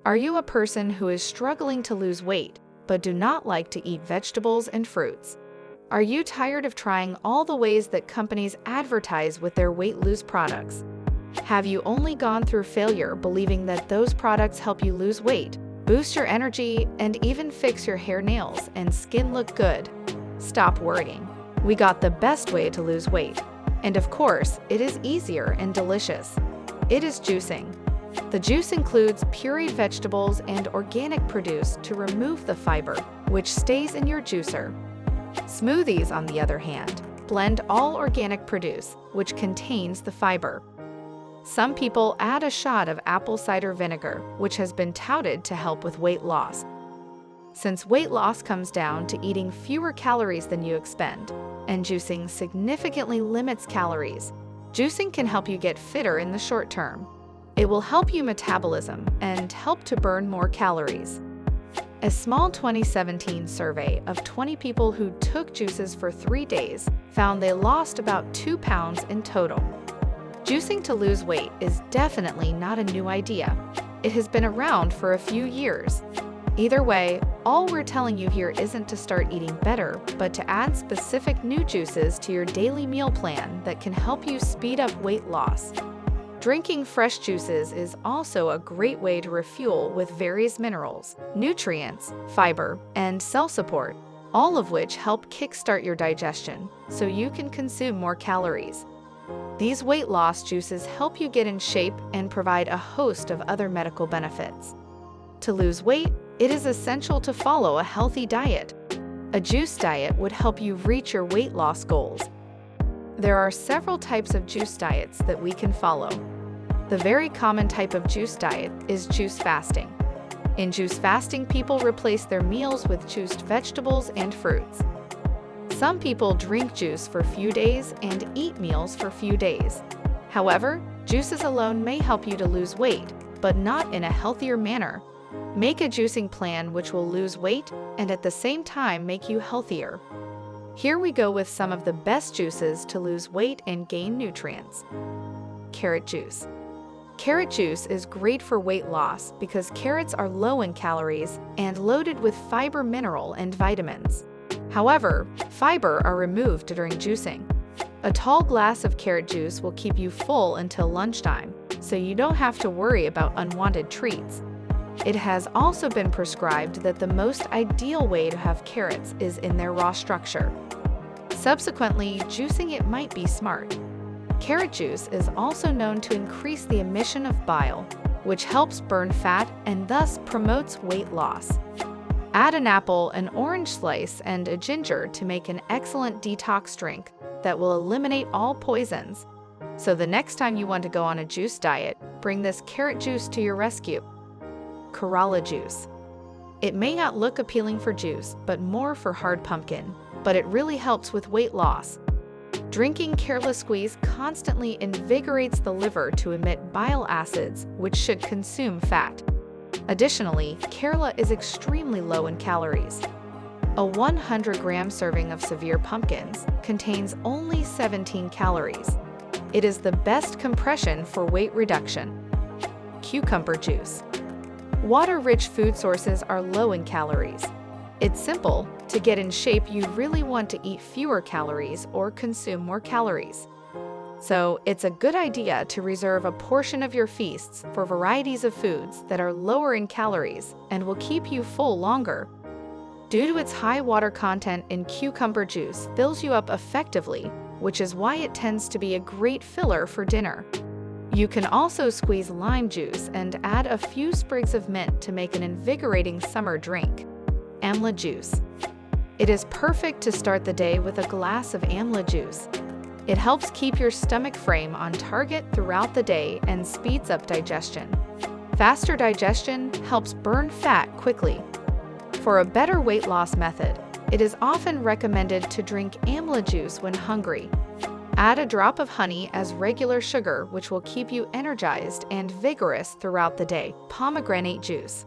Are you a person who is struggling to lose weight but do not like to eat vegetables and fruits? Are you tired of trying all the ways that companies advertise with their weight loss products? Have you only gone through failure believing that those products help you lose weight, boost your energy, and even fix your hair, nails, and skin look good? Stop worrying. We got the best way to lose weight. And of course, it is easier and delicious. It is juicing. The juice includes pureed vegetables and organic produce to remove the fiber, which stays in your juicer. Smoothies, on the other hand, blend all organic produce, which contains the fiber. Some people add a shot of apple cider vinegar, which has been touted to help with weight loss. Since weight loss comes down to eating fewer calories than you expend, and juicing significantly limits calories, juicing can help you get fitter in the short term. It will help your metabolism and help to burn more calories. A small 2017 survey of 20 people who took juices for 3 days found they lost about 2 pounds in total. Juicing to lose weight is definitely not a new idea. It has been around for a few years. Either way, all we're telling you here isn't to start eating better, but to add specific new juices to your daily meal plan that can help you speed up weight loss. Drinking fresh juices is also a great way to refuel with various minerals, nutrients, fiber, and cell support, all of which help kickstart your digestion so you can consume more calories. These weight loss juices help you get in shape and provide a host of other medical benefits. To lose weight, it is essential to follow a healthy diet. A juice diet would help you reach your weight loss goals. There are several types of juice diets that we can follow. The very common type of juice diet is juice fasting. In juice fasting, people replace their meals with juiced vegetables and fruits. Some people drink juice for a few days and eat meals for a few days. However, juices alone may help you to lose weight, but not in a healthier manner. Make a juicing plan which will lose weight and at the same time make you healthier. Here we go with some of the best juices to lose weight and gain nutrients. Carrot juice. Carrot juice is great for weight loss because carrots are low in calories and loaded with fiber, mineral, and vitamins. However, fiber are removed during juicing. A tall glass of carrot juice will keep you full until lunchtime, so you don't have to worry about unwanted treats. It has also been prescribed that the most ideal way to have carrots is in their raw structure. Subsequently, juicing it might be smart. Carrot juice is also known to increase the emission of bile, which helps burn fat and thus promotes weight loss. Add an apple, an orange slice, and a ginger to make an excellent detox drink that will eliminate all poisons. So the next time you want to go on a juice diet, bring this carrot juice to your rescue. Corolla juice. It may not look appealing for juice, but more for hard pumpkin, but it really helps with weight loss. Drinking Corolla squeeze constantly invigorates the liver to emit bile acids, which should consume fat. Additionally, Corolla is extremely low in calories. A 100-gram serving of severe pumpkins contains only 17 calories. It is the best compression for weight reduction. Cucumber juice. Water-rich food sources are low in calories. It's simple. To get in shape, you really want to eat fewer calories or consume more calories. So it's a good idea to reserve a portion of your feasts for varieties of foods that are lower in calories and will keep you full longer. Due to its high water content in cucumber juice fills you up effectively, which is why it tends to be a great filler for dinner. You can also squeeze lime juice and add a few sprigs of mint to make an invigorating summer drink. Amla juice. It is perfect to start the day with a glass of amla juice. It helps keep your stomach frame on target throughout the day and speeds up digestion. Faster digestion helps burn fat quickly. For a better weight loss method, it is often recommended to drink amla juice when hungry. Add a drop of honey as regular sugar, which will keep you energized and vigorous throughout the day. Pomegranate juice.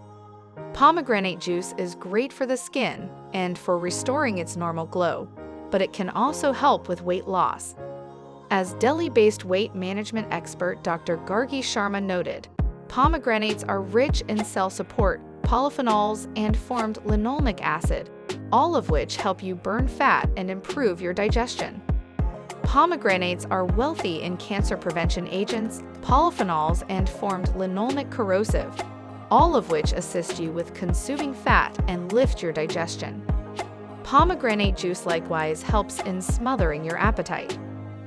Pomegranate juice is great for the skin and for restoring its normal glow, but it can also help with weight loss. As Delhi-based weight management expert Dr. Gargi Sharma noted, Pomegranates are rich in cell support, polyphenols, and formed linoleic acid, all of which help you burn fat and improve your digestion. Pomegranates are wealthy in cancer prevention agents, polyphenols, and formed linoleic corrosive, all of which assist you with consuming fat and lift your digestion. Pomegranate juice likewise helps in smothering your appetite.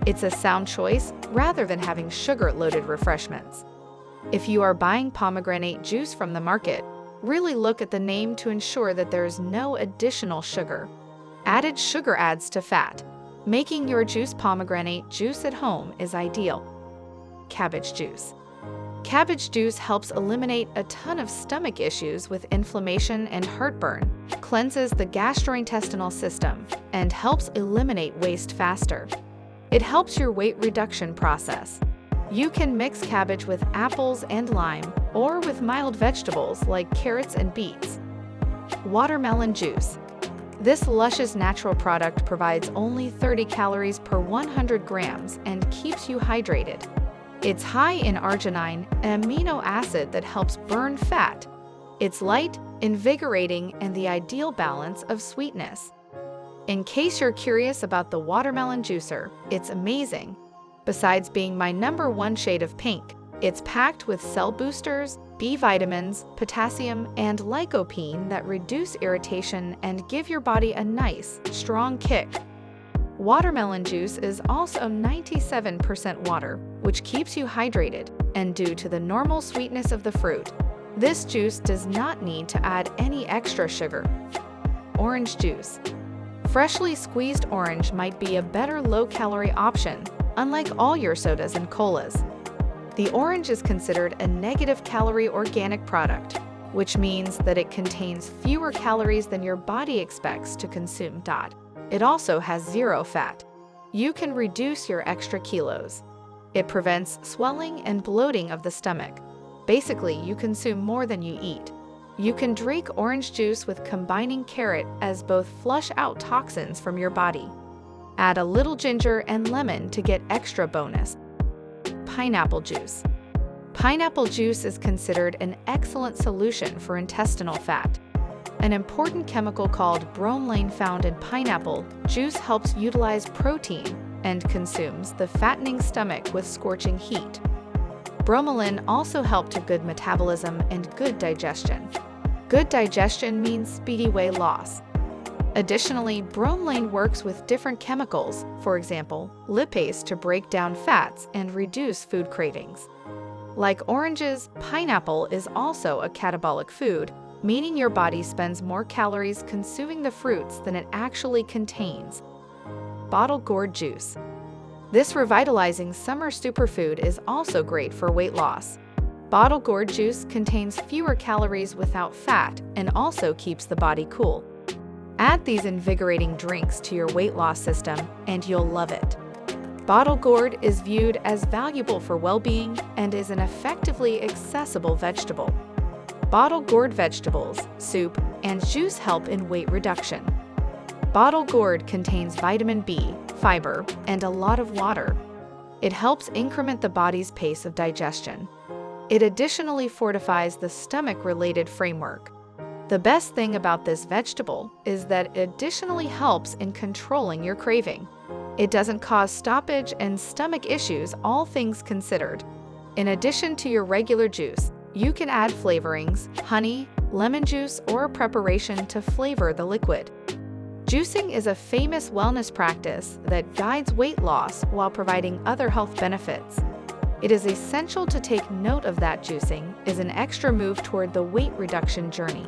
It's a sound choice rather than having sugar-loaded refreshments. If you are buying pomegranate juice from the market, really look at the name to ensure that there's no additional sugar. Added sugar adds to fat. Making your juice pomegranate juice at home is ideal. Cabbage juice. Cabbage juice helps eliminate a ton of stomach issues with inflammation and heartburn, cleanses the gastrointestinal system, and helps eliminate waste faster. It helps your weight reduction process. You can mix cabbage with apples and lime, or with mild vegetables like carrots and beets. Watermelon juice. This luscious natural product provides only 30 calories per 100 grams and keeps you hydrated. It's high in arginine, an amino acid that helps burn fat. It's light, invigorating, and the ideal balance of sweetness. In case you're curious about the watermelon juicer, it's amazing. Besides being my #1 shade of pink, it's packed with cell boosters, B vitamins, potassium, and lycopene that reduce irritation and give your body a nice, strong kick. Watermelon juice is also 97% water, which keeps you hydrated, and due to the normal sweetness of the fruit, this juice does not need to add any extra sugar. Orange juice. Freshly squeezed orange might be a better low-calorie option, unlike all your sodas and colas. The orange is considered a negative-calorie organic product, which means that it contains fewer calories than your body expects to consume. It also has 0 fat. You can reduce your extra kilos. It prevents swelling and bloating of the stomach. Basically, you consume more than you eat. You can drink orange juice with combining carrot as both flush out toxins from your body. Add a little ginger and lemon to get extra bonus. Pineapple juice. Pineapple juice is considered an excellent solution for intestinal fat. An important chemical called bromelain found in pineapple juice helps utilize protein and consumes the fattening stomach with scorching heat. Bromelain also helps to good metabolism and good digestion. Good digestion means speedy weight loss. Additionally, bromelain works with different chemicals, for example, lipase to break down fats and reduce food cravings. Like oranges, pineapple is also a catabolic food, meaning your body spends more calories consuming the fruits than it actually contains. Bottle gourd juice. This revitalizing summer superfood is also great for weight loss. Bottle gourd juice contains fewer calories without fat and also keeps the body cool. Add these invigorating drinks to your weight loss system and you'll love it. Bottle gourd is viewed as valuable for well-being and is an effectively accessible vegetable. Bottle gourd vegetables, soup, and juice help in weight reduction. Bottle gourd contains vitamin B, fiber, and a lot of water. It helps increment the body's pace of digestion. It additionally fortifies the stomach-related framework. The best thing about this vegetable is that it additionally helps in controlling your craving. It doesn't cause stoppage and stomach issues, all things considered. In addition to your regular juice, you can add flavorings, honey, lemon juice, or a preparation to flavor the liquid. Juicing is a famous wellness practice that guides weight loss while providing other health benefits. It is essential to take note of that juicing is an extra move toward the weight reduction journey.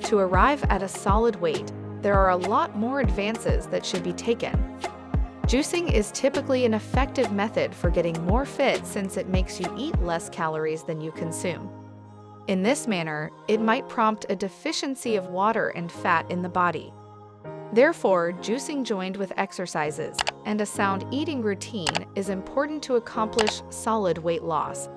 To arrive at a solid weight, there are a lot more advances that should be taken. Juicing is typically an effective method for getting more fit since it makes you eat less calories than you consume. In this manner, it might prompt a deficiency of water and fat in the body. Therefore, juicing joined with exercises and a sound eating routine is important to accomplish solid weight loss.